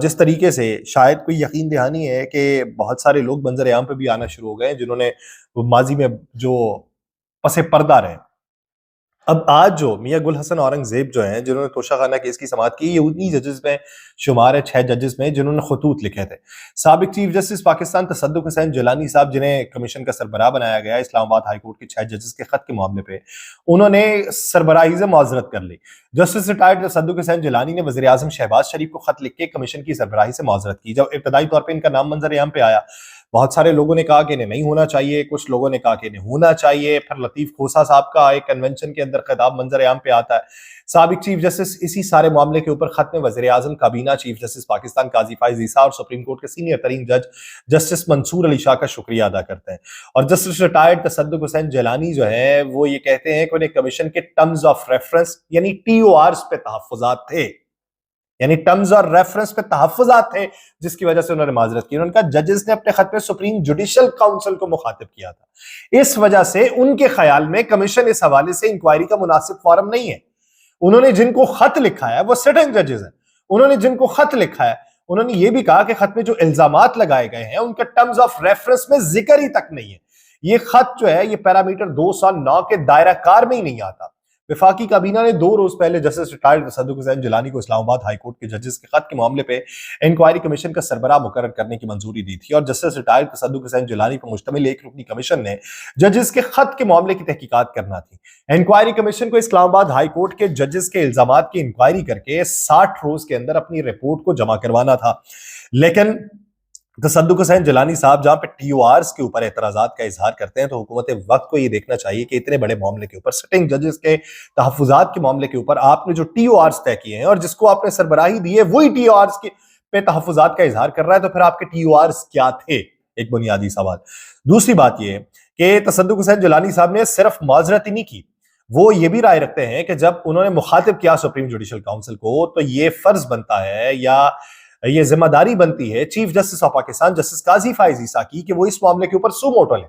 جس طریقے سے شاید کوئی یقین دہانی ہے کہ بہت سارے لوگ منظر عام پہ بھی آنا شروع ہو گئے ہیں جنہوں نے ماضی میں جو پس پردہ رہے. اب آج جو میاں گل حسن اورنگزیب جو ہیں جنہوں نے توشہ خانہ کیس کی سماعت کی، یہ انہی ججز میں شمار ہے، 6 ججز میں جنہوں نے خطوط لکھے تھے. سابق چیف جسٹس پاکستان تصدق حسین جیلانی صاحب جنہیں کمیشن کا سربراہ بنایا گیا اسلام آباد ہائی کورٹ کے 6 ججز کے خط کے معاملے پہ، انہوں نے سربراہی سے معذرت کر لی. جسٹس ریٹائرڈ تصدق حسین جیلانی نے وزیر اعظم شہباز شریف کو خط لکھ کے کمیشن کی سربراہی سے معذرت کی. جب ابتدائی طور پہ ان کا نام منظر عام پہ آیا، بہت سارے لوگوں نے کہا کہ انہیں نہیں ہونا چاہیے، کچھ لوگوں نے کہا کہ انہیں ہونا چاہیے. پھر لطیف کھوسہ صاحب کا ایک کنونشن کے اندر خطاب منظر عام پہ آتا ہے. سابق چیف جسٹس اسی سارے معاملے کے اوپر خط میں وزیر اعظم کابینہ، چیف جسٹس پاکستان قاضی فائز عیسیٰ اور سپریم کورٹ کے سینئر ترین جج جسٹس منصور علی شاہ کا شکریہ ادا کرتے ہیں. اور جسٹس ریٹائرڈ تصدق حسین جیلانی جو ہے وہ یہ کہتے ہیں کہ انہیں کمیشن کے ٹرمز آف ریفرنس یعنی TORs پہ تحفظات تھے، یعنی ٹرمز اور ریفرنس پہ تحفظات تھے، جس کی وجہ سے انہوں نے معذرت کی. انہوں نے کہا ججز نے اپنے خط میں سپریم جوڈیشل کاؤنسل کو مخاطب کیا تھا، اس وجہ سے ان کے خیال میں کمیشن اس حوالے سے انکوائری کا مناسب فورم نہیں ہے. انہوں نے جن کو خط لکھا ہے وہ سٹنگ ججز ہیں. انہوں نے جن کو خط لکھا ہے انہوں نے یہ بھی کہا کہ خط میں جو الزامات لگائے گئے ہیں ان کا ٹرمز آف ریفرنس میں ذکر ہی تک نہیں ہے. یہ خط جو ہے یہ پیرامیٹر 209 کے دائرہ کار میں ہی نہیں آتا. وفاقی کابینہ نے 2 روز پہلے جسٹس ریٹائرڈ تصدق حسین جیلانی کو اسلام آباد ہائی کورٹ کے ججز کے خط کے معاملے پہ انکوائری کمیشن کا سربراہ مقرر کرنے کی منظوری دی تھی. اور جسٹس ریٹائرڈ تصدق حسین جیلانی پر مشتمل ایک رکنی کمیشن نے ججز کے خط کے معاملے کی تحقیقات کرنا تھی. انکوائری کمیشن کو اسلام آباد ہائی کورٹ کے ججز کے الزامات کی انکوائری کر کے 60 روز کے اندر اپنی رپورٹ کو جمع کروانا تھا. لیکن تصدق حسین جیلانی صاحب جہاں پہ TORs کے اوپر اعتراضات کا اظہار کرتے ہیں تو حکومت وقت کو یہ دیکھنا چاہیے کہ اتنے بڑے معاملے کے اوپر، سٹنگ ججز کے تحفظات کے معاملے کے اوپر آپ نے جو TORs طے کیے ہیں اور جس کو آپ نے سربراہی دی ہے وہی TORs کے پہ تحفظات کا اظہار کر رہا ہے، تو پھر آپ کے TORs کیا تھے؟ ایک بنیادی سوال. دوسری بات یہ کہ تصدق حسین جیلانی صاحب نے صرف معذرت ہی نہیں کی، وہ یہ بھی رائے رکھتے ہیں کہ جب انہوں نے مخاطب کیا سپریم جوڈیشل کاؤنسل کو تو یہ فرض بنتا ہے یا یہ ذمہ داری بنتی ہے chief justice of Pakistan justice قاضی فائز عیسیٰ کی کہ وہ اس معاملے کے اوپر سو موٹو لیں،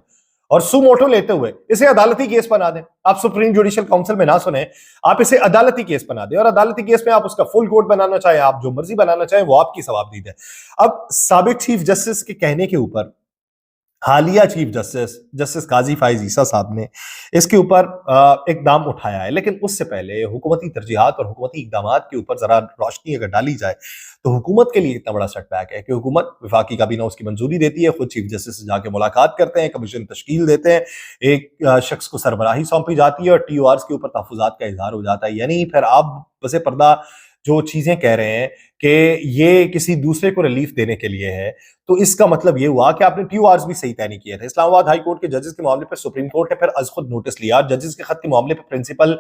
اور سو موٹو لیتے ہوئے اسے عدالتی کیس بنا دیں. آپ سپریم جوڈیشل کاؤنسل میں نہ سنیں، آپ اسے عدالتی کیس بنا دیں، اور عدالتی کیس میں آپ اس کا فل کوڈ بنانا چاہیں، آپ جو مرضی بنانا چاہیں، وہ آپ کی ثوابدید ہے. اب سابق چیف جسٹس کے کہنے کے اوپر حالیہ چیف جسٹس قاضی فائز عیسیٰ صاحب نے اس کے اوپر اقدام اٹھایا ہے. لیکن اس سے پہلے حکومتی ترجیحات اور حکومتی اقدامات کے اوپر ذرا روشنی اگر ڈالی جائے تو حکومت کے لیے اتنا بڑا سیٹ بیک ہے کہ حکومت وفاقی کابینہ اس کی منظوری دیتی ہے، خود چیف جسٹس سے جا کے ملاقات کرتے ہیں، کمیشن تشکیل دیتے ہیں، ایک شخص کو سربراہی سونپی جاتی ہے اور TORs کے اوپر تحفظات کا اظہار ہو جاتا ہے. یعنی پھر آپ پس پردہ جو چیزیں کہہ رہے ہیں کہ یہ کسی دوسرے کو ریلیف دینے کے لیے ہے، تو اس کا مطلب یہ ہوا کہ آپ نے TORs بھی صحیح طے نہیں کیے تھے. اسلام آباد ہائی کورٹ کے ججز کے معاملے پہ سپریم کورٹ نے پھر از خود نوٹس لیا، اور ججز کے خط کے معاملے پہ پرنسپل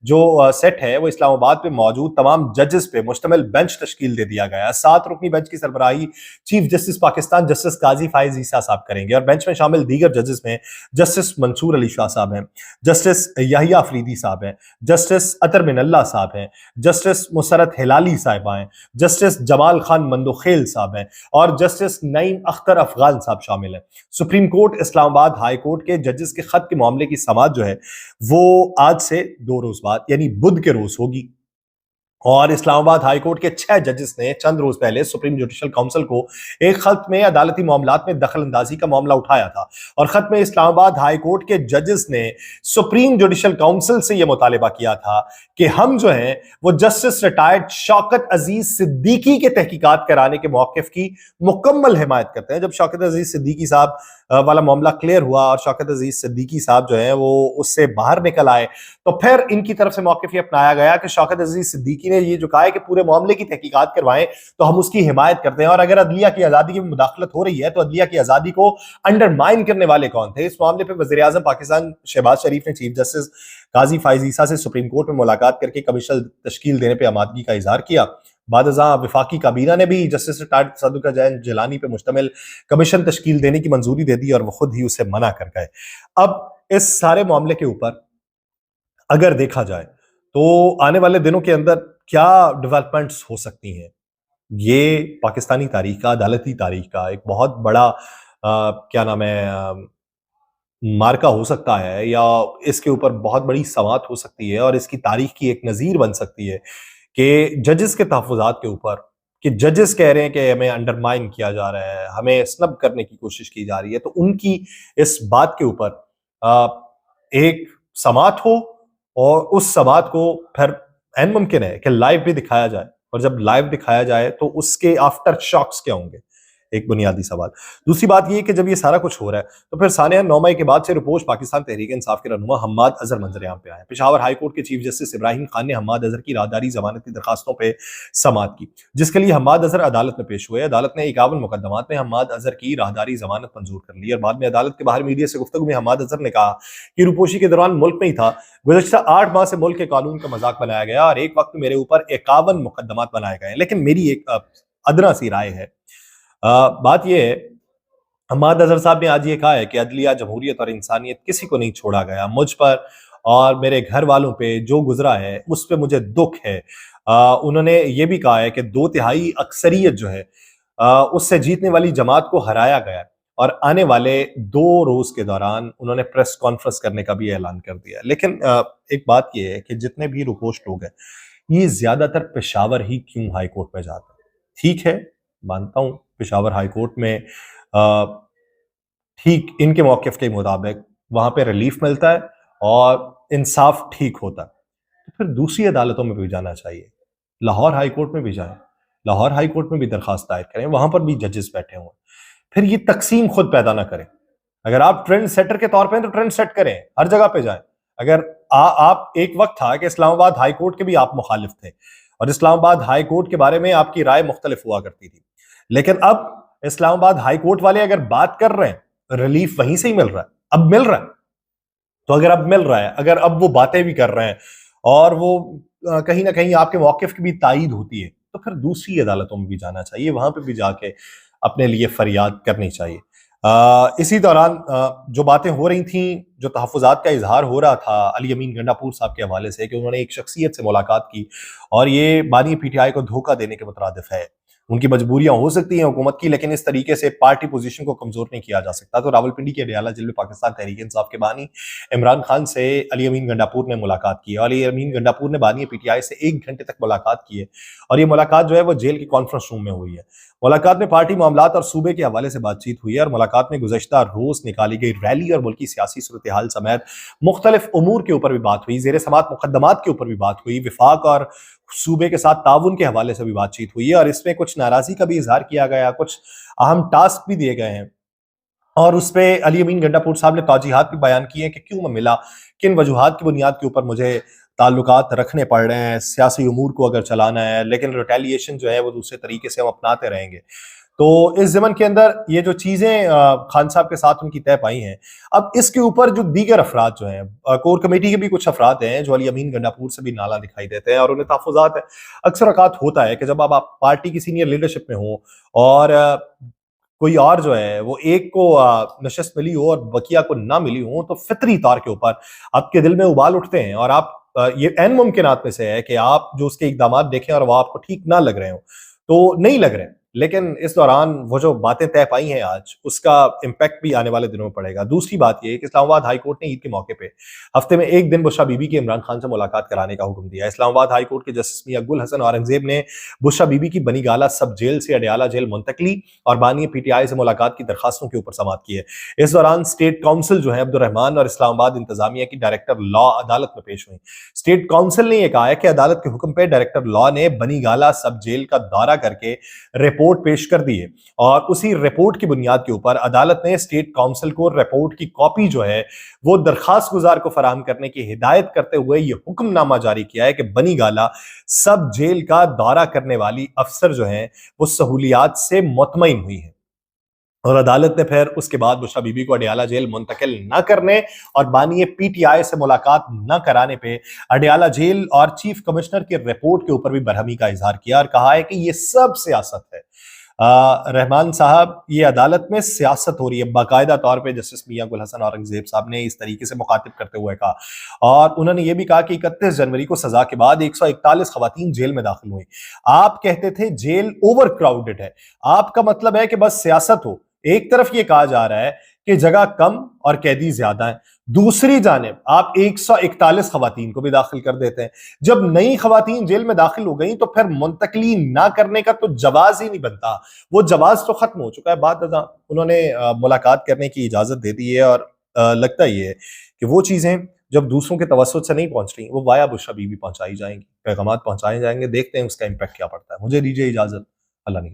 جو سیٹ ہے وہ اسلام آباد پہ موجود تمام ججز پہ مشتمل بینچ تشکیل دے دیا گیا. 7 رکنی بینچ کی سربراہی چیف جسٹس پاکستان جسٹس قاضی فائز عیسیٰ صاحب کریں گے، اور بینچ میں شامل دیگر ججز میں جسٹس منصور علی شاہ صاحب ہیں، جسٹس یحییٰ افریدی صاحب ہیں، جسٹس اطہر من اللہ صاحب ہیں، جسٹس مسرت ہلالی صاحبہ ہیں، جسٹس جمال خان مندوخیل صاحب ہیں، اور جسٹس نعیم اختر افغان صاحب شامل ہیں. سپریم کورٹ اسلام آباد ہائی کورٹ کے ججز کے خط کے معاملے کی سماعت جو ہے وہ آج سے 2 روز بعد یعنی بدھ کے روز ہوگی. اور اسلام آباد ہائی کورٹ کے 6 ججز نے چند روز پہلے سپریم جوڈیشل کاؤنسل کو ایک خط میں عدالتی معاملات میں دخل اندازی کا معاملہ اٹھایا تھا، اور خط میں اسلام آباد ہائی کورٹ کے ججز نے سپریم جوڈیشل کاؤنسل سے یہ مطالبہ کیا تھا کہ ہم جو ہیں وہ جسٹس ریٹائرڈ شوکت عزیز صدیقی کے تحقیقات کرانے کے موقف کی مکمل حمایت کرتے ہیں. جب شوکت عزیز صدیقی صاحب والا معاملہ کلیئر ہوا اور شوکت عزیز صدیقی صاحب جو ہیں وہ اس سے باہر نکل آئے، تو پھر ان کی طرف سے موقف یہ اپنایا گیا کہ شوکت عزیز صدیقی نے یہ جو کہا ہے کہ پورے معاملے کی تحقیقات کروائیں تو ہم اس کی حمایت کرتے ہیں. اور اگر عدلیہ کی آزادی کی مداخلت ہو رہی ہے تو عدلیہ کی آزادی کو انڈرمائن کرنے والے کون تھے؟ اس معاملے پہ وزیر اعظم پاکستان شہباز شریف نے چیف جسٹس قاضی فائز عیسیٰ سے سپریم کورٹ میں ملاقات کر کے کمیشن تشکیل دینے پہ آمادگی کا اظہار کیا. بعد ازاں وفاقی کابینہ نے بھی جسٹس ریٹائرڈ تصدق حسین جیلانی پہ مشتمل کمیشن تشکیل دینے کی منظوری دے دی اور وہ خود ہی اسے منع کر گئے. اب اس سارے معاملے کے اوپر اگر دیکھا جائے تو آنے والے دنوں کے اندر کیا ڈیولپمنٹس ہو سکتی ہیں، یہ پاکستانی تاریخ کا، عدالتی تاریخ کا ایک بہت بڑا کیا نام ہے مارکا ہو سکتا ہے، یا اس کے اوپر بہت بڑی سماعت ہو سکتی ہے اور اس کی تاریخ کی ایک نظیر بن سکتی ہے کہ ججز کے تحفظات کے اوپر کہ ججز کہہ رہے ہیں کہ ہمیں انڈرمائن کیا جا رہا ہے, ہمیں سنب کرنے کی کوشش کی جا رہی ہے, تو ان کی اس بات کے اوپر ایک سماعت ہو, اور اس سماعت کو پھر این ممکن ہے کہ لائیو بھی دکھایا جائے, اور جب لائیو دکھایا جائے تو اس کے آفٹر شاکس کیا ہوں گے, ایک بنیادی سوال. دوسری بات یہ کہ جب یہ سارا کچھ ہو رہا ہے تو پھر ثانیہ 9 مئی کے بعد سے رپوش پاکستان تحریک انصاف کے رہنما حماد اظہر منظر عام پہ آئے. پشاور ہائی کورٹ کے چیف جسٹس ابراہیم خان نے حماد اظہر کی راہداری ضمانتی درخواستوں پہ سماعت کی, جس کے لیے حماد اظہر عدالت میں پیش ہوئے. عدالت نے 51 مقدمات میں حماد اظہر کی راہداری ضمانت منظور کر لی, اور بعد میں عدالت کے باہر میڈیا سے گفتگو میں حماد اظہر نے کہا کہ روپوشی کے دوران ملک میں ہی تھا, گزشتہ 8 ماہ سے ملک کے قانون کا مذاق بنایا گیا, اور ایک وقت میرے اوپر 51 مقدمات بنائے گئے, لیکن میری ایک ادنا سی رائے ہے. بات یہ ہے, حماد اظہر صاحب نے آج یہ کہا ہے کہ عدلیہ, جمہوریت اور انسانیت کسی کو نہیں چھوڑا گیا, مجھ پر اور میرے گھر والوں پہ جو گزرا ہے اس پہ مجھے دکھ ہے. انہوں نے یہ بھی کہا ہے کہ 2/3 اکثریت جو ہے اس سے جیتنے والی جماعت کو ہرایا گیا, اور آنے والے 2 روز کے دوران انہوں نے پریس کانفرنس کرنے کا بھی اعلان کر دیا. لیکن ایک بات یہ ہے کہ جتنے بھی رپوش لوگ ہیں یہ زیادہ تر پشاور ہی کیوں ہائی کورٹ میں جاتا ہے. ٹھیک ہے, مانتا ہوں پشاور ہائی کورٹ میں ٹھیک ان کے موقف کے مطابق وہاں پہ ریلیف ملتا ہے اور انصاف ٹھیک ہوتا ہے, تو پھر دوسری عدالتوں میں بھی جانا چاہیے. لاہور ہائی کورٹ میں بھی جائیں, لاہور ہائی کورٹ میں بھی درخواست دائر کریں, وہاں پر بھی ججز بیٹھے ہوں. پھر یہ تقسیم خود پیدا نہ کریں. اگر آپ ٹرینڈ سیٹر کے طور پہ ہیں تو ٹرینڈ سیٹ کریں, ہر جگہ پہ جائیں. اگر آپ ایک وقت تھا کہ اسلام آباد ہائی کورٹ کے بھی آپ مخالف تھے, اور اسلام آباد ہائی کورٹ کے بارے میں آپ کی رائے مختلف ہوا کرتی تھی, لیکن اب اسلام آباد ہائی کورٹ والے اگر بات کر رہے ہیں, ریلیف وہیں سے ہی مل رہا ہے, اب مل رہا ہے. تو اگر اب مل رہا ہے, اگر اب وہ باتیں بھی کر رہے ہیں اور وہ کہیں نہ کہیں آپ کے موقف کی بھی تائید ہوتی ہے, تو پھر دوسری عدالتوں میں بھی جانا چاہیے, وہاں پہ بھی جا کے اپنے لیے فریاد کرنی چاہیے. اسی دوران جو باتیں ہو رہی تھیں, جو تحفظات کا اظہار ہو رہا تھا علی امین گنڈا پور صاحب کے حوالے سے کہ انہوں نے ایک شخصیت سے ملاقات کی اور یہ بانی پی ٹی آئی کو دھوکہ دینے کے مترادف ہے. ان کی مجبوریاں ہو سکتی ہیں حکومت کی, لیکن اس طریقے سے پارٹی پوزیشن کو کمزور نہیں کیا جا سکتا. تو راولپنڈی کے اڈیالہ جیل میں پاکستان تحریک انصاف کے بانی عمران خان سے علی امین گنڈاپور نے ملاقات کی, اور علی امین گنڈاپور نے بانی پی ٹی آئی سے 1 گھنٹے تک ملاقات کی ہے, اور یہ ملاقات جو ہے وہ جیل کی کانفرنس روم میں ہوئی ہے. ملاقات میں پارٹی معاملات اور صوبے کے حوالے سے بات چیت ہوئی ہے, اور ملاقات میں گزشتہ روز نکالی گئی ریلی اور ملکی سیاسی صورتحال سمیت مختلف امور کے اوپر بھی بات ہوئی, زیر سماعت مقدمات کے اوپر بھی بات ہوئی, وفاق اور صوبے کے ساتھ تعاون کے حوالے سے بھی بات چیت ہوئی ہے, اور اس میں کچھ ناراضی کا بھی اظہار کیا گیا, کچھ اہم ٹاسک بھی دیے گئے ہیں, اور اس پہ علی امین گنڈاپور صاحب نے توجیحات بھی بیان کی ہیں کہ کیوں میں ملا, کن وجوہات کی بنیاد کے اوپر مجھے تعلقات رکھنے پڑ رہے ہیں, سیاسی امور کو اگر چلانا ہے, لیکن ریٹیلیشن جو ہے وہ دوسرے طریقے سے ہم اپناتے رہیں گے. تو اس ضمن کے اندر یہ جو چیزیں خان صاحب کے ساتھ ان کی طے پائی ہیں, اب اس کے اوپر جو دیگر افراد جو ہیں, کور کمیٹی کے بھی کچھ افراد ہیں جو علی امین گنڈاپور سے بھی نالا دکھائی دیتے ہیں اور انہیں تحفظات ہے. اکثر اوقات ہوتا ہے کہ جب آپ پارٹی کی سینئر لیڈرشپ میں ہوں اور کوئی اور جو ہے وہ ایک کو نشست ملی ہو اور بقیہ کو نہ ملی ہو, تو فطری طور کے اوپر آپ کے دل میں ابال اٹھتے ہیں, اور آپ یہ عین ممکنات میں سے ہے کہ آپ جو اس کے اقدامات دیکھیں اور وہ آپ کو ٹھیک نہ لگ رہے ہوں, تو نہیں لگ رہے, لیکن اس دوران وہ جو باتیں طے پائی ہیں آج, اس کا امپیکٹ بھی آنے والے دنوں میں پڑے گا. دوسری بات یہ کہ اسلام آباد ہائی کورٹ نے عید کے موقع پہ ہفتے میں 1 دن بشرا بی بی کے عمران خان سے ملاقات کرانے کا حکم دیا. اسلام آباد ہائی کورٹ کے جسٹس میاں گل حسن اورنگزیب نے بشرا بی بی کی بنی گالہ سب جیل سے اڈیالہ جیل منتقلی اور بانی پی ٹی آئی سے ملاقات کی درخواستوں کے اوپر سماعت کی ہے. اس دوران اسٹیٹ کونسل جو ہے عبدالرحمان اور اسلام آباد انتظامیہ کی ڈائریکٹر لا عدالت میں پیش ہوئی. اسٹیٹ کونسل نے یہ کہا ہے کہ عدالت کے حکم پہ ڈائریکٹر لا نے بنی گالہ سب جیل کا دورہ کر کے رپورٹ پیش کر دی ہے, اور اسی رپورٹ کی بنیاد کے اوپر عدالت نے اسٹیٹ کونسل کو رپورٹ کی کاپی جو ہے وہ درخواست گزار کو فراہم کرنے کی ہدایت کرتے ہوئے یہ حکم نامہ جاری کیا ہے کہ بنی گالہ سب جیل کا دورہ کرنے والی افسر جو ہیں وہ سہولیات سے مطمئن ہوئی ہیں. اور عدالت نے پھر اس کے بعد بشرا بی بی کو اڈیالہ جیل منتقل نہ کرنے اور بانی پی ٹی آئی سے ملاقات نہ کرانے پہ اڈیالہ جیل اور چیف کمشنر کی رپورٹ کے اوپر بھی برہمی کا اظہار کیا, اور کہا ہے کہ یہ سب سیاست ہے. رحمان صاحب, یہ عدالت میں سیاست ہو رہی ہے, باقاعدہ طور پہ جسٹس میاں گل حسن اورنگزیب صاحب نے اس طریقے سے مخاطب کرتے ہوئے کہا, اور انہوں نے یہ بھی کہا کہ 31 جنوری کو سزا کے بعد 141 خواتین جیل میں داخل ہوئی. آپ کہتے تھے جیل اوور کراؤڈڈ ہے, آپ کا مطلب ہے کہ بس سیاست ہو. ایک طرف یہ کہا جا رہا ہے کہ جگہ کم اور قیدی زیادہ ہیں, دوسری جانب آپ 141 خواتین کو بھی داخل کر دیتے ہیں. جب نئی خواتین جیل میں داخل ہو گئیں تو پھر منتقلی نہ کرنے کا تو جواز ہی نہیں بنتا. وہ جواز تو ختم ہو چکا ہے. بعد ازاں انہوں نے ملاقات کرنے کی اجازت دے دی ہے اور لگتا یہ ہے کہ وہ چیزیں جب دوسروں کے توسط سے نہیں پہنچ رہی وہ وایا بشرا بی بی پہنچائی جائیں گی, پیغامات پہنچائے جائیں گے. دیکھتے ہیں اس کا امپیکٹ کیا پڑتا ہے. مجھے دیجیے اجازت. اللہ نے